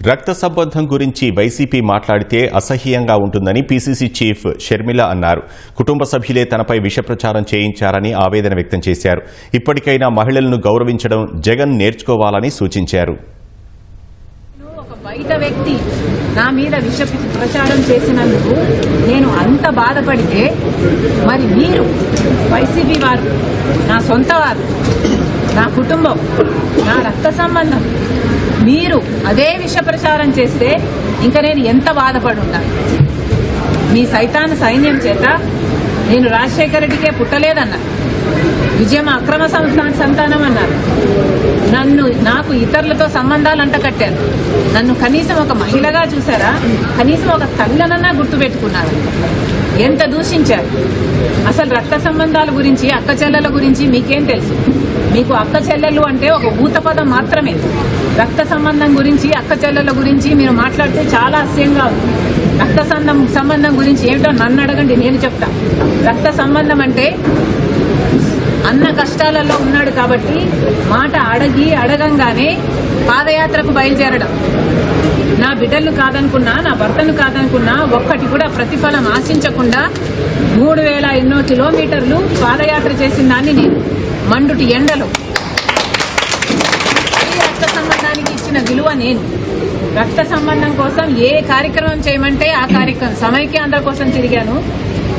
రక్త సంబంధం గురించి వైసీపీ మాట్లాడితే అసహ్యంగా ఉంటుందని పీసీసీ చీఫ్ షర్మిల అన్నారు. కుటుంబ సభ్యులే తనపై విషప్రచారం చేయించారని ఆవేదన వ్యక్తం చేశారు. ఇప్పటికైనా మహిళలను గౌరవించడం జగన్ నేర్చుకోవాలని సూచించారు. ఒక బయట వ్యక్తి నా మీద విష ప్రచారం చేసినందుకు నేను అంత బాధపడితే మరి మీరు వైసీపీ వారు, నా సొంత వారు, నా కుటుంబం, నా రక్త సంబంధం, మీరు అదే విష ప్రచారం చేస్తే ఇంకా నేను ఎంత బాధపడి ఉంటాను. మీ సైతాన్ సైన్యం చేత నేను రాజశేఖర రెడ్డికే పుట్టలేదన్నారు, విజయం అక్రమ సంతానం అన్నారు, నాకు ఇతరులతో సంబంధాలు అంటకట్టారు, నన్ను కనీసం ఒక మహిళగా చూసారా, కనీసం ఒక తల్లనన్నా గుర్తుపెట్టుకున్నారు. ఎంత దూషించారు. అసలు రక్త సంబంధాల గురించి, అక్క చెల్లెల గురించి మీకేం తెలుసు? మీకు అక్క చెల్లెలు అంటే ఒక ఊత పదం మాత్రమే. రక్త సంబంధం గురించి, అక్క చెల్లెల గురించి మీరు మాట్లాడితే చాలా అసహ్యంగా ఉంది. రక్త సంబంధం గురించి ఏమిటో నన్ను అడగండి, నేను చెప్తా. రక్త సంబంధం అంటే అన్న కష్టాలలో ఉన్నాడు కాబట్టి మాట అడగంగానే పాదయాత్రకు బయలుదేరడం. నా బిడ్డలను కాదనుకున్నా, నా భర్తను కాదనుకున్నా, ఒక్కటి కూడా ప్రతిఫలం ఆశించకుండా 3000 ఎన్నో కిలోమీటర్లు పాదయాత్ర చేసిన దాన్ని నేను. మండుటి ఎండలో ఈ రక్త సంబంధానికి ఇచ్చిన విలువ నేను. రక్త సంబంధం కోసం ఏ కార్యక్రమం చేయమంటే ఆ కార్యక్రమం. సమైక్యాంధ్ర కోసం తిరిగాను,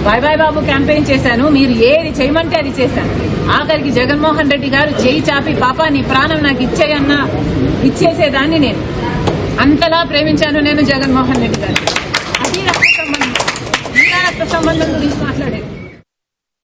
బాయ్ బాయ్ బాబు క్యాంపెయిన్ చేశాను, మీరు ఏది చేయమంటే అది చేశాను. ఆఖరికి జగన్మోహన్ రెడ్డి గారు చేయి చాపి పాపా నీ ప్రాణం నాకు ఇచ్చేయన్నా ఇచ్చేసేదాన్ని నేను. అంతలా ప్రేమించాను నేను జగన్మోహన్ రెడ్డి గారు. అది రక్త సంబంధం. రక్త సంబంధం గురించి మాట్లాడేది.